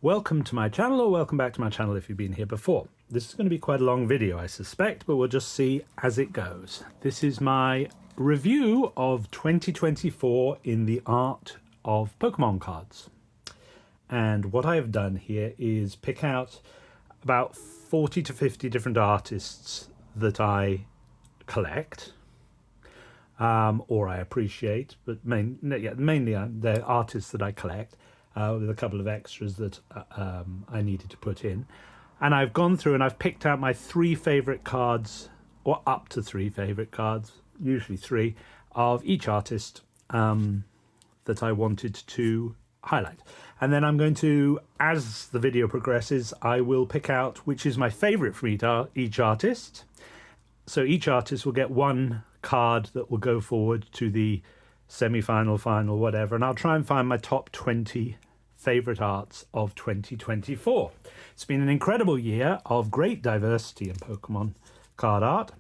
Welcome to my channel, or welcome back to my channel if you've been here before. This is going to be quite a long video, I suspect, but we'll just see as it goes. This is my review of 2024 in the art of Pokemon cards. And what I have done here is pick out about 40 to 50 different artists that I collect, or I appreciate, but mainly they're artists that I collect. With a couple of extras that I needed to put in. And I've gone through and I've picked out my 3 favourite cards, or up to 3 favourite cards, usually 3, of each artist that I wanted to highlight. And then I'm going to, as the video progresses, I will pick out which is my favourite for each artist. So each artist will get one card that will go forward to the semi-final, final, whatever. And I'll try and find my top 20 favourite arts of 2024. It's been an incredible year of great diversity in Pokemon card art.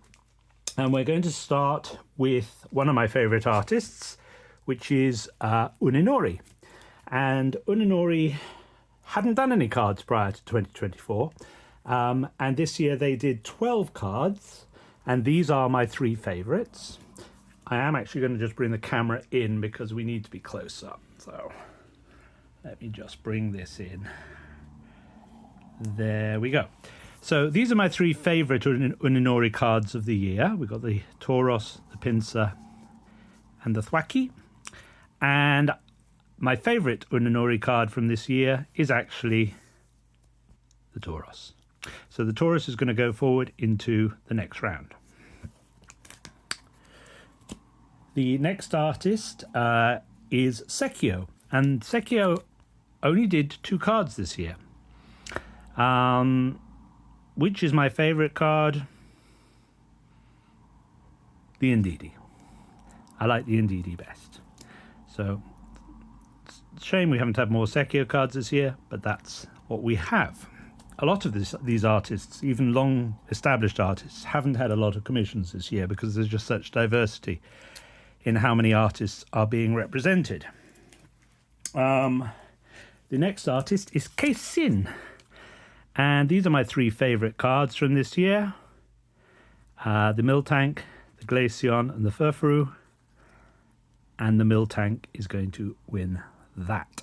And we're going to start with one of my favourite artists, which is Uninori. And Uninori hadn't done any cards prior to 2024. And this year they did 12 cards. And these are my 3 favourites. I am actually going to just bring the camera in because we need to be close up. So let me just bring this in. There we go. So these are my 3 favourite Uninori cards of the year. We've got the Tauros, the Pinsir, and the Thwackey. And my favourite Uninori card from this year is actually the Tauros. So the Tauros is going to go forward into the next round. The next artist is Sekio, and Sekio only did 2 cards this year. Which is my favourite card? The Indeedee. I like the Indeedee best. So, it's a shame we haven't had more Sekio cards this year, but that's what we have. A lot of these artists, even long-established artists, haven't had a lot of commissions this year because there's just such diversity in how many artists are being represented. The next artist is Keisin. And these are my 3 favourite cards from this year. The Miltank, the Glaceon, and the Furfrou. And the Miltank is going to win that.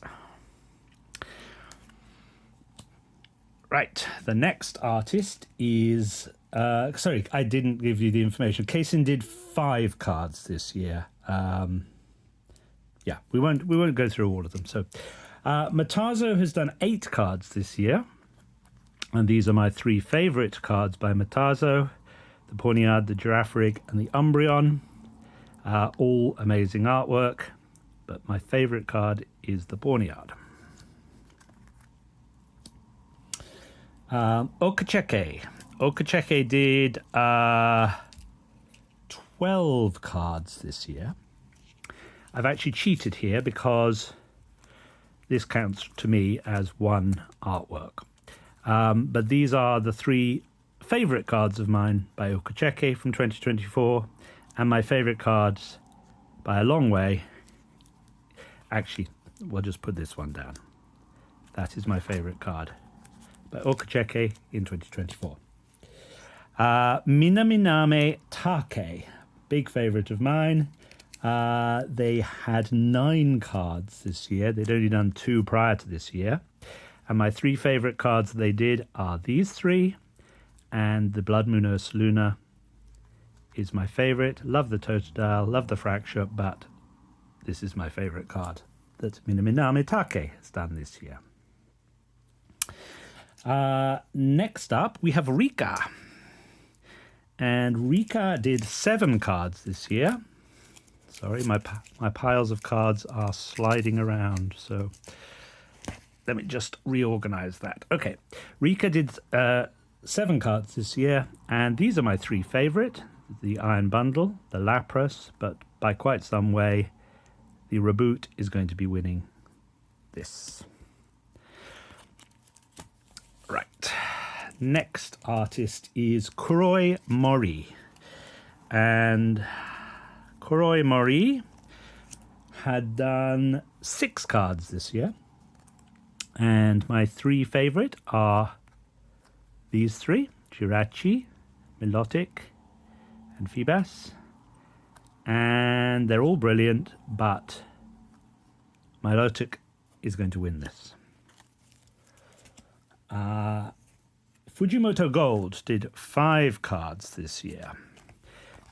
Right, the next artist is... sorry, I didn't give you the information. Keisin did 5 cards this year. Yeah, we won't go through all of them. So, Matazo has done 8 cards this year, and these are my 3 favourite cards by Matazo: the Pawniard, the Girafarig, and the Umbreon. All amazing artwork, but my favourite card is the Pawniard. Okacheke. Okacheke did 12 cards this year. I've actually cheated here because this counts to me as one artwork. But these are the 3 favourite cards of mine by Okacheke from 2024, and my favourite cards by a long way. Actually, we'll just put this one down. That is my favourite card by Okacheke in 2024. Minaminame Take, big favourite of mine. They had 9 cards this year. They'd only done 2 prior to this year. And my 3 favourite cards they did are these 3. And the Blood Moon Ursaluna is my favourite. Love the Totodile, love the Fracture, but this is my favourite card that Minaminame Take has done this year. Next up, we have Rika. And Rika did 7 cards this year. Sorry, my piles of cards are sliding around, so let me just reorganize that. Okay, Rika did 7 cards this year, and these are my 3 favorite: the Iron Bundle, the Lapras, but by quite some way, the Reboot is going to be winning this. Right, next artist is Kuroi Mori, and Kuroi Mori had done 6 cards this year. And my three favorite are these three: Jirachi, Milotic, and Feebas. And they're all brilliant, but Milotic is going to win this. Fujimoto Gold did 5 cards this year.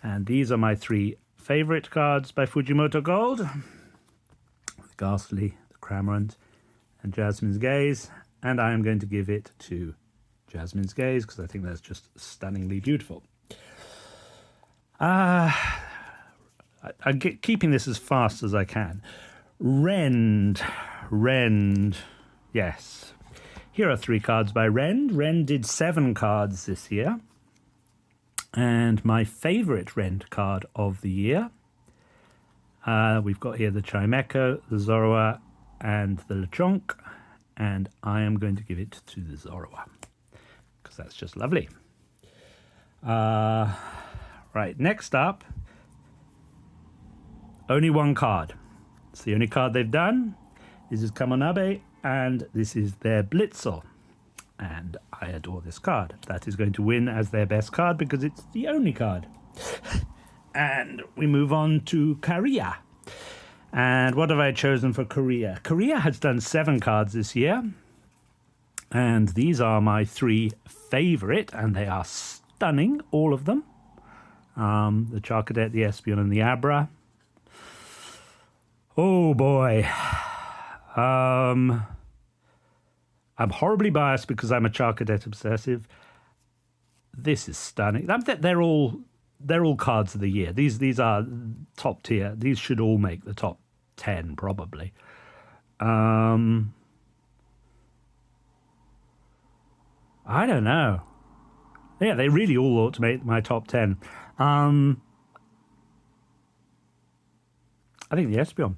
And these are my 3 favorite cards by Fujimoto Gold: the Ghastly, the Cramorant, and Jasmine's Gaze. And I am going to give it to Jasmine's Gaze because I think that's just stunningly beautiful. I'm keeping this as fast as I can. Rend. Yes. Here are 3 cards by Rend. Rend did 7 cards this year. And my favourite Rend card of the year, we've got here the Chimecho, the Zorua, and the Lechonk. And I am going to give it to the Zorua because that's just lovely. Right, next up, only 1 card. It's the only card they've done. This is Kamonabe, and this is their Blitzel. And I adore this card. That is going to win as their best card because it's the only card. And we move on to Korea. And what have I chosen for Korea? Korea has done 7 cards this year. And these are my 3 favorite, and they are stunning, all of them. The Charcadet, the Espeon, and the Abra. Oh boy. I'm horribly biased because I'm a Charcadet obsessive. This is stunning. They're all cards of the year. These are top tier. These should all make the top 10 probably. I don't know. Yeah, they really all ought to make my top 10. I think the Espeon.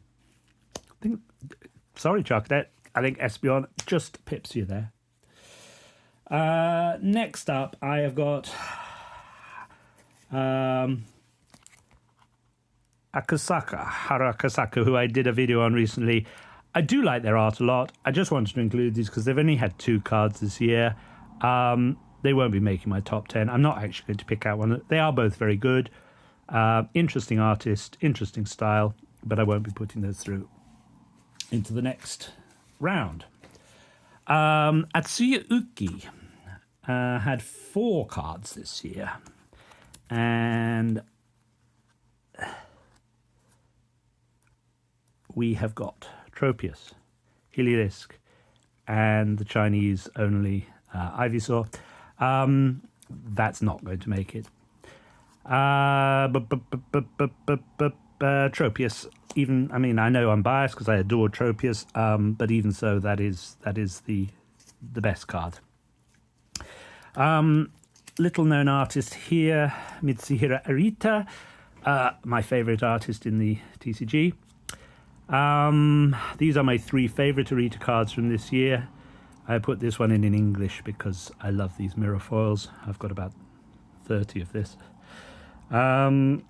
Sorry, Charcadet. I think Espeon just pips you there. Next up, I have got Harakasaka, who I did a video on recently. I do like their art a lot. I just wanted to include these because they've only had 2 cards this year. They won't be making my top 10. I'm not actually going to pick out one. They are both very good. Interesting artist, interesting style, but I won't be putting those through into the next round. Atsuya Uki had 4 cards this year. And we have got Tropius, Heliolisk, and the Chinese only Ivysaur. That's not going to make it. Tropius, even, I mean, I know I'm biased because I adore Tropius, but even so, that is the best card. Little known artist here, Mitsuhiro Arita, my favorite artist in the TCG. These are my 3 favorite Arita cards from this year. I put this one in English because I love these mirror foils. I've got about 30 of this. They're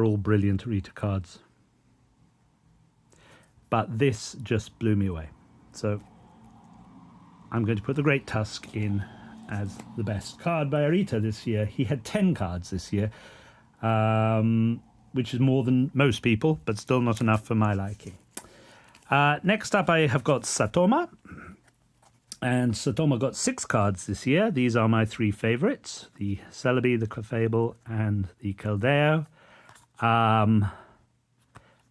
all brilliant Arita cards. But this just blew me away. So I'm going to put the Great Tusk in as the best card by Arita this year. He had 10 cards this year, which is more than most people, but still not enough for my liking. Next up, I have got Satoma. And Satoma got 6 cards this year. These are my 3 favorites: the Celebi, the Clefable, and the Keldeo. And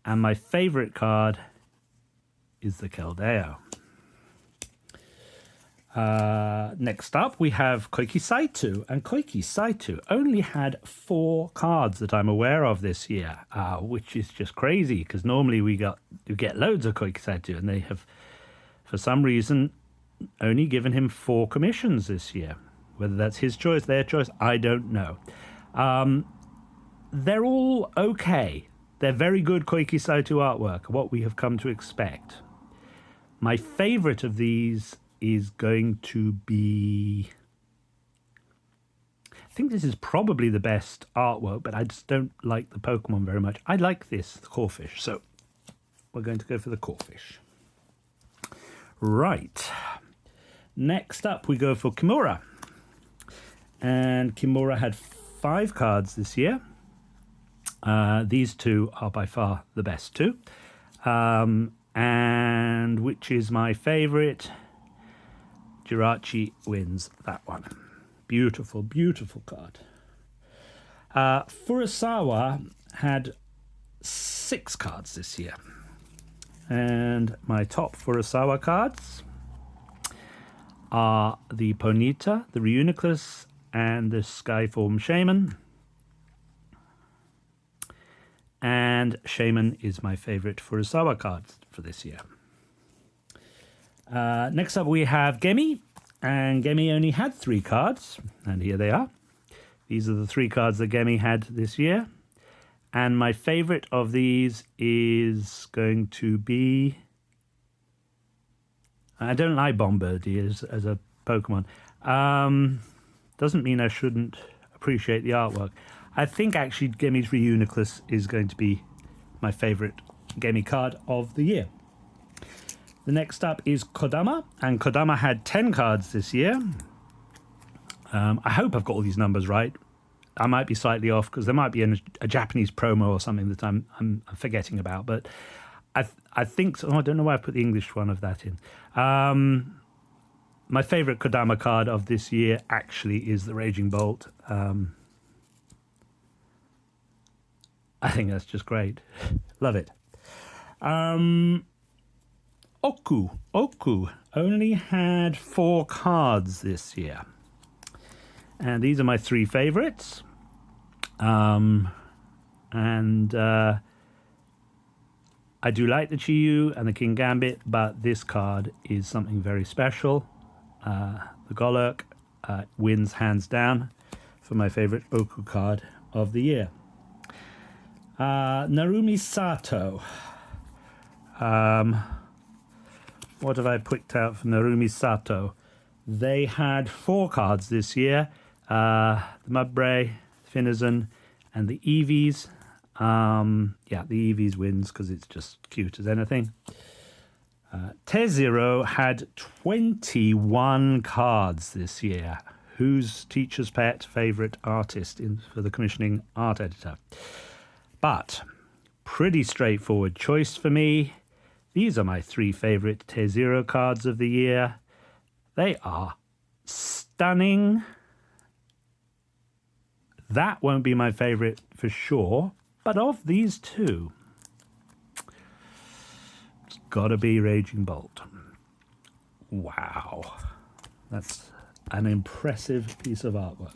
my favorite card is the Keldeo. Next up, we have Koiki Saito. And Koiki Saito only had 4 cards that I'm aware of this year, which is just crazy because normally you get loads of Koiki Saito, and they have, for some reason, only given him 4 commissions this year. Whether that's his choice, their choice, I don't know. They're all okay. They're very good Koiki Saito artwork, what we have come to expect. My favorite of these is going to be... I think this is probably the best artwork, but I just don't like the Pokemon very much. I like this, the Corphish, so we're going to go for the Corphish. Right. Next up, we go for Kimura. And Kimura had 5 cards this year. These two are by far the best two. And which is my favorite? Jirachi wins that one. Beautiful, beautiful card. Furusawa had 6 cards this year. And my top Furusawa cards are the Ponyta, the Reuniclus, and the Skyform Shaman. And Shaman is my favorite Furusawa card for this year. Next up we have Gemi, and Gemi only had 3 cards, and here they are. These are the 3 cards that Gemi had this year. And my favorite of these is going to be... I don't like Bombardier as a Pokemon. Doesn't mean I shouldn't appreciate the artwork. I think actually Gemi's Reuniclus is going to be my favorite Gemi card of the year. The next up is Kodama, and Kodama had 10 cards this year. I hope I've got all these numbers right. I might be slightly off because there might be a Japanese promo or something that I'm forgetting about, but I think so. I don't know why I put the English one of that in. My favourite Kodama card of this year actually is the Raging Bolt. I think that's just great. Love it. Oku only had 4 cards this year. And these are my 3 favourites. I do like the Chiyu and the King Gambit, but this card is something very special. The Golurk wins hands down for my favourite Oku card of the year. Narumi Sato. What have I picked out for Narumi Sato? They had 4 cards this year. The Mudbray, Finizen, and the Eevees. Yeah, the Eevees wins because it's just cute as anything. Tezero had 21 cards this year. Who's teacher's pet favourite artist for the commissioning art editor? But pretty straightforward choice for me. These are my 3 favourite Tezero cards of the year. They are stunning. That won't be my favourite for sure. But of these 2, it's got to be Raging Bolt. Wow. That's an impressive piece of artwork.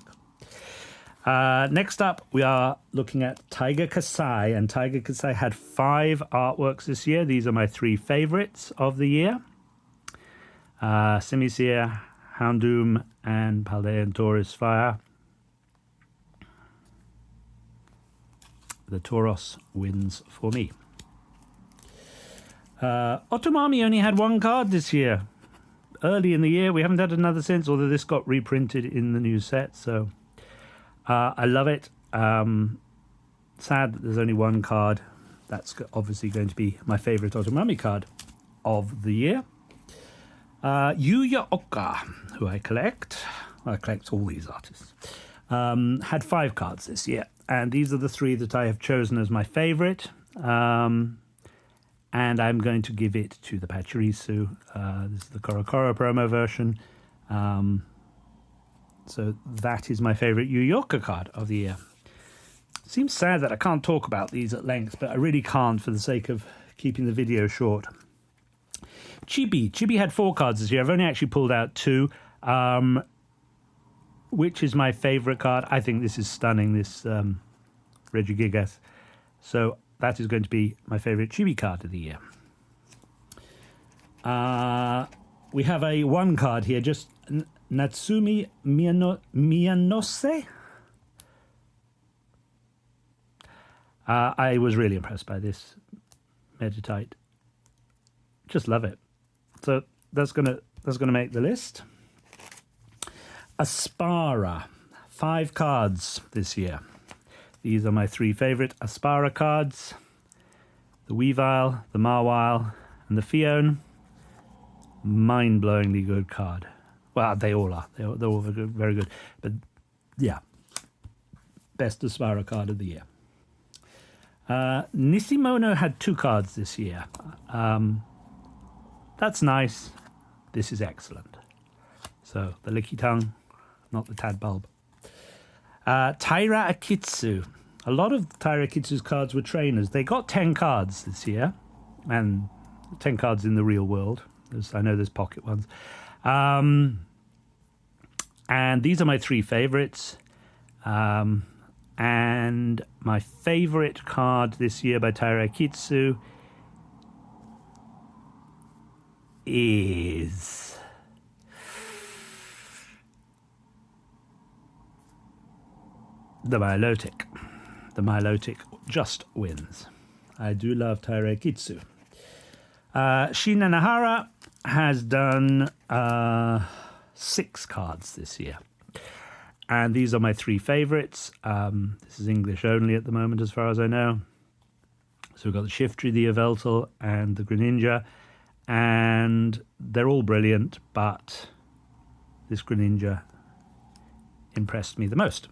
Next up, we are looking at Taiga Kasai. And Taiga Kasai had 5 artworks this year. These are my 3 favourites of the year. Simisear, Houndoom, and Paldean Taurus Fire. The Tauros wins for me. Otomami only had 1 card this year. Early in the year, we haven't had another since, although this got reprinted in the new set. So I love it. Sad that there's only 1 card. That's obviously going to be my favourite Otomami card of the year. Yuya Oka, who I collect. I collect all these artists. Had 5 cards this year. And these are the 3 that I have chosen as my favourite. And I'm going to give it to the Pachirisu. This is the Korokoro promo version. So that is my favourite Yuyoka card of the year. Seems sad that I can't talk about these at length, but I really can't for the sake of keeping the video short. Chibi had 4 cards this year. I've only actually pulled out 2. Which is my favourite card? I think this is stunning, this Regigigas. So that is going to be my favourite Chibi card of the year. We have a 1 card here, just Natsumi Miyanose. I was really impressed by this Meditite. Just love it. So that's gonna make the list. Aspara, 5 cards this year. These are my 3 favourite Aspara cards. The Weavile, the Marwile, and the Fione. mind-blowingly good card. Well, they all are. They're all very good, very good. But yeah, best Aspara card of the year. Nisimono had 2 cards this year. That's nice. This is excellent. So the Licky Tongue, not the Tadbulb. Taira Akitsu. A lot of Taira Akitsu's cards were trainers. They got 10 cards this year, and 10 cards in the real world. I know there's pocket ones. And these are my 3 favorites. And my favorite card this year by Taira Akitsu is the Milotic. The Milotic just wins. I do love Taira Akitsu. Shin Nanahara has done 6 cards this year. And these are my 3 favorites. This is English only at the moment, as far as I know. So we've got the Shiftry, the Yveltal, and the Greninja. And they're all brilliant, but this Greninja impressed me the most.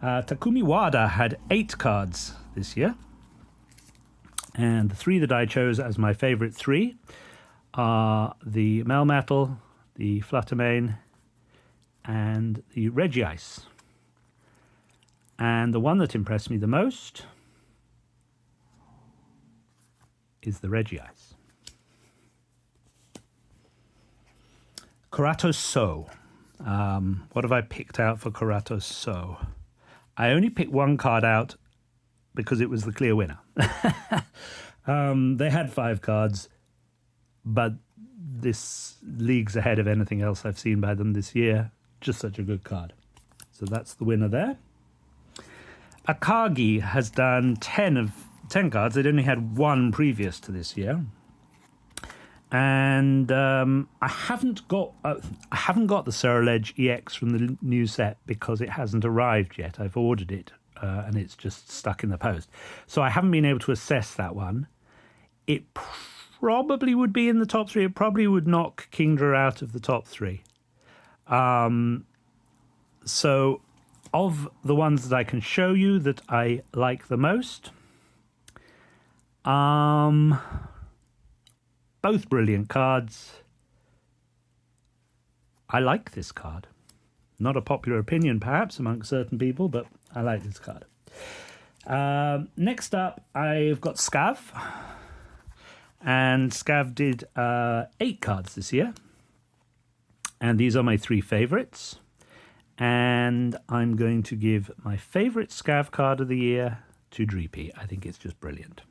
Takumi Wada had 8 cards this year. And the 3 that I chose as my favorite 3 are the Melmetal, the Fluttermane, and the Regice. And the one that impressed me the most is the Regice. Karatos So. What have I picked out for Karatos So? I only picked 1 card out because it was the clear winner. They had 5 cards, but this league's ahead of anything else I've seen by them this year. Just such a good card. So that's the winner there. Akagi has done 10 cards. They'd only had 1 previous to this year. And I haven't got the Ceruledge EX from the new set because it hasn't arrived yet. I've ordered it and it's just stuck in the post. So I haven't been able to assess that one. It probably would be in the top 3. It probably would knock Kingdra out of the top 3. So of the ones that I can show you that I like the most, both brilliant cards. I like this card. Not a popular opinion, perhaps, amongst certain people, but I like this card. Next up, I've got Scav. And Scav did 8 cards this year. And these are my 3 favorites. And I'm going to give my favorite Scav card of the year to Dreepy. I think it's just brilliant.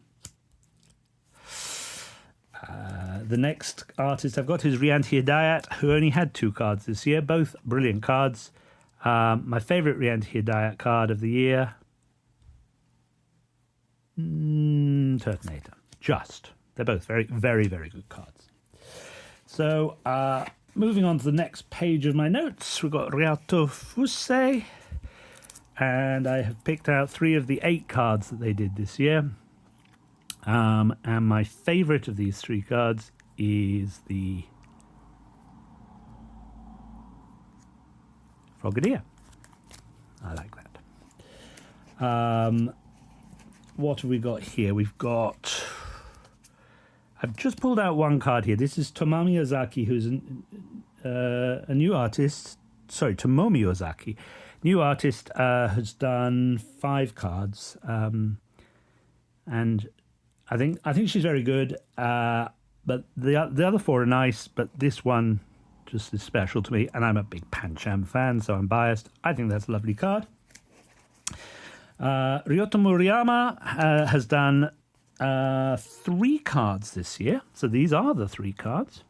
The next artist I've got is Rianti Hidayat, who only had 2 cards this year, both brilliant cards. My favourite Rianti Hidayat card of the year, Turtonator. Just. They're both very, very, very good cards. So, moving on to the next page of my notes, we've got Ryato Fusei, and I have picked out 3 of the 8 cards that they did this year. And my favourite of these 3 cards is the Frogadier. I like that. What have we got here? We've got... I've just pulled out 1 card here. This is Tomomi Ozaki, who's a new artist. Sorry, Tomomi Ozaki. New artist, has done 5 cards. And I think she's very good, but the other 4 are nice, but this one just is special to me, and I'm a big Pancham fan, so I'm biased. I think that's a lovely card. Ryoto Murayama has done 3 cards this year, so these are the 3 cards.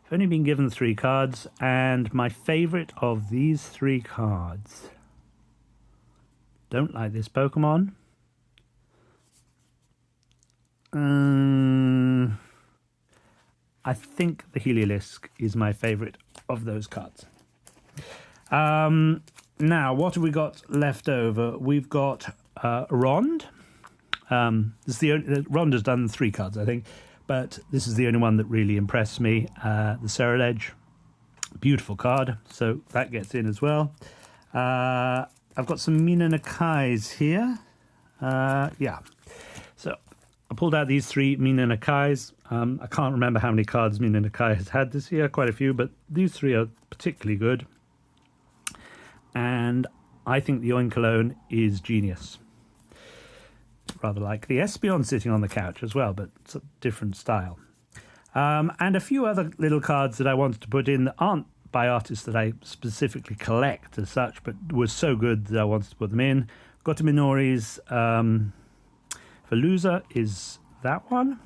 I've only been given 3 cards, and my favourite of these 3 cards, don't like this Pokemon. I think the Heliolisk is my favourite of those cards. Now, what have we got left over? We've got Rond. Rond has done 3 cards, I think. but this is the only one that really impressed me. The Ceruledge, beautiful card, so that gets in as well. I've got some Mina Nakais here. Yeah, so I pulled out these 3 Mina Nakais. I can't remember how many cards Mina Nakai has had this year, quite a few, but these 3 are particularly good. And I think the Oinkologne is genius. Rather like the Espeon sitting on the couch as well, but it's a different style. And a few other little cards that I wanted to put in that aren't by artists that I specifically collect as such, but were so good that I wanted to put them in. Gotominori's Veluza is that one.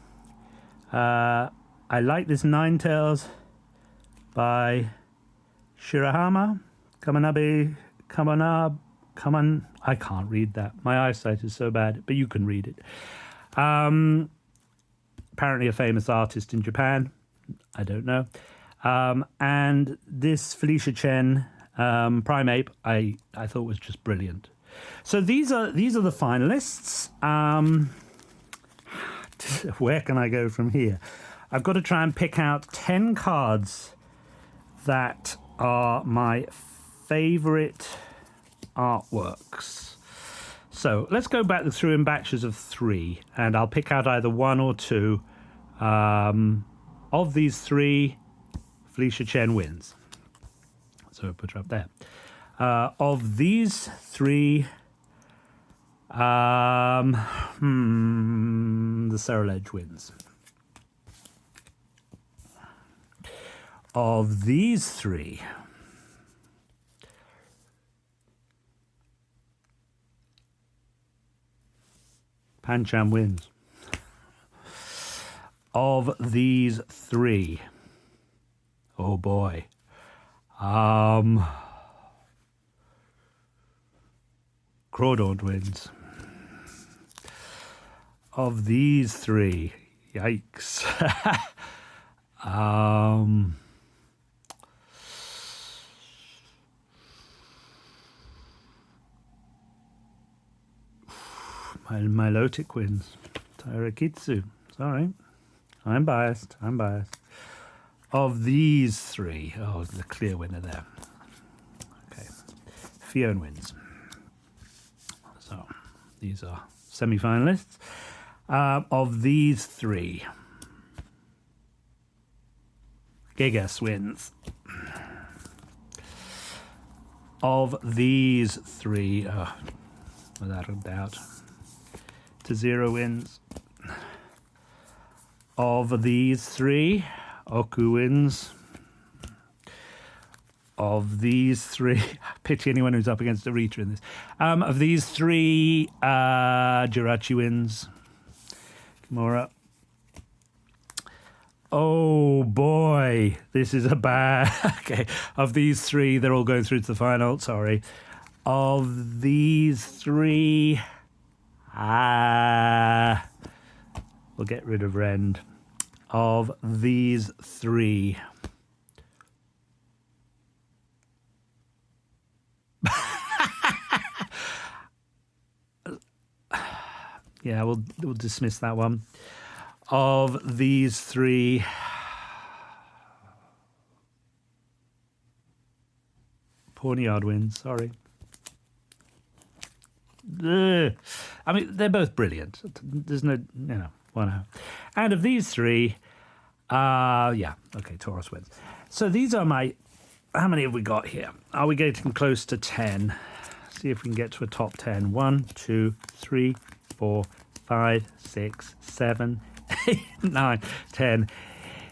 I like this Ninetales by Shirahama. I can't read that. My eyesight is so bad, but you can read it. Apparently a famous artist in Japan. I don't know. And this Felicia Chen Primeape, I thought was just brilliant. So these are the finalists. Where can I go from here? I've got to try and pick out 10 cards that are my favorite artworks. So let's go back through in batches of 3, and I'll pick out either 1 or 2. Of these 3, Felicia Chen wins. So I'll put her up there. Of these 3, the Ceruledge wins. Of these 3, Pancham wins. Of these 3, oh boy, Crawdaunt wins. Of these 3, yikes. Milotic wins. Tairakitsu. Sorry. I'm biased. Of these 3, oh, the clear winner there. Okay. Fiona wins. So these are semi-finalists. Of these 3, Gigas wins. Of these 3, without a doubt, T0 wins. Of these 3, Oku wins. Of these 3, pity anyone who's up against a Rita in this. Of these 3, Jirachi wins. Kimura. Oh boy, this is a bad. Okay, of these 3, they're all going through to the final. Sorry. Of these 3, we'll get rid of Rend. Of these 3, yeah, we'll dismiss that one. Of these 3, Pawniard wins. Sorry. Ugh. I mean, they're both brilliant. There's no, one. And of these 3, yeah, okay, Taurus wins. So these are my. How many have we got here? Are we getting close to 10? See if we can get to a top 10. 1, 2, 3, 4, 5, 6, 7, 8, 9, 10,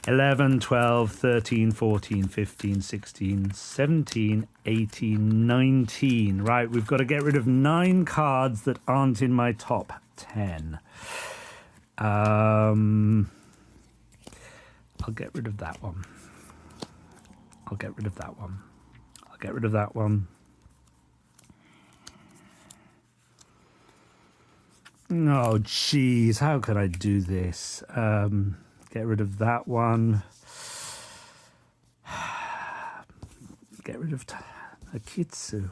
11, 12, 13, 14, 15, 16, 17, 18, 19. Right, we've got to get rid of 9 cards that aren't in my top 10. I'll get rid of that one. I'll get rid of that one. I'll get rid of that one. Oh, jeez, how could I do this? Get rid of that one. Get rid of Akitsu.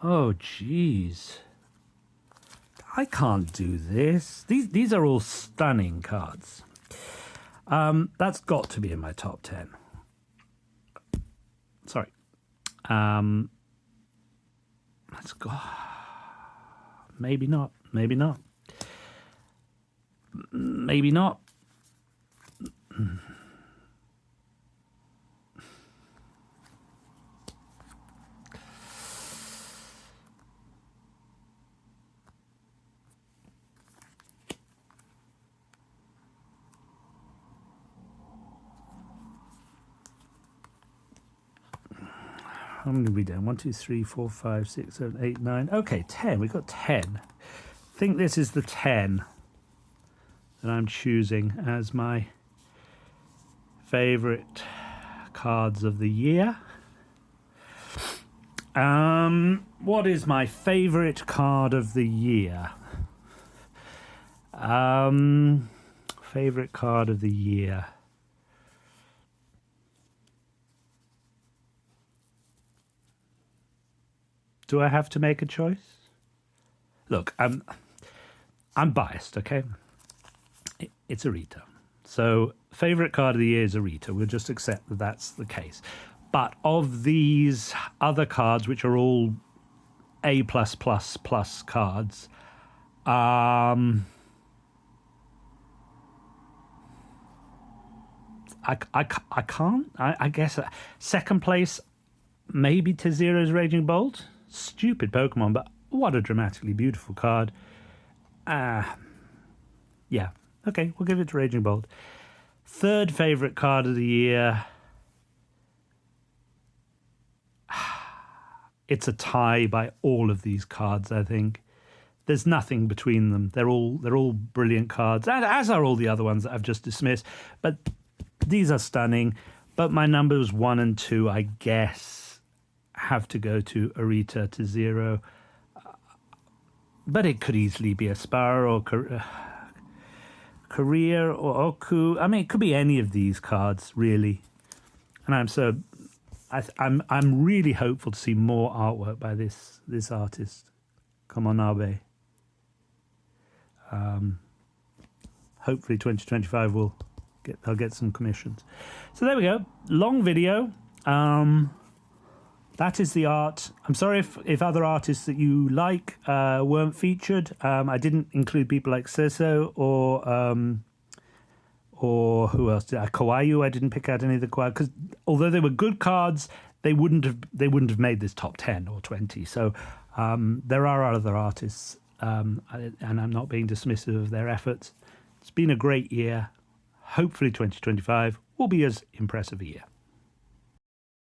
Oh, jeez. I can't do this. These are all stunning cards. That's got to be in my top 10. Sorry. Let's go. Maybe not. Maybe not. Maybe not. How many have we done? 1, 2, 3, 4, 5, 6, 7, 8, 9. Okay, 10. We've got 10. I think this is the 10 that I'm choosing as my favorite cards of the year. What is my favorite card of the year? Favorite card of the year. Do I have to make a choice? Look, I'm biased, okay? It's Arita. So, favorite card of the year is Arita. We'll just accept that that's the case. But of these other cards, which are all A+++ cards, I can't. I guess second place, maybe to Zero's Raging Bolt. Stupid Pokemon, but what a dramatically beautiful card. Yeah. Okay, we'll give it to Raging Bolt. Third favourite card of the year. It's a tie by all of these cards, I think. There's nothing between them. They're all brilliant cards, as are all the other ones that I've just dismissed. But these are stunning. But my numbers 1 and 2, I guess, have to go to Arita to Zero. But it could easily be Aspara or Career or Oku. I mean, it could be any of these cards, really. And I'm really hopeful to see more artwork by this artist. Come on, Abe. Hopefully 2025 I'll get some commissions. So there we go. Long video. That is the art. I'm sorry if other artists that you like weren't featured. I didn't include people like Seso or who else? Kawaii. I didn't pick out any of the Kawaii because although they were good cards, they wouldn't have made this top 10 or 20. So there are other artists, and I'm not being dismissive of their efforts. It's been a great year. Hopefully 2025 will be as impressive a year.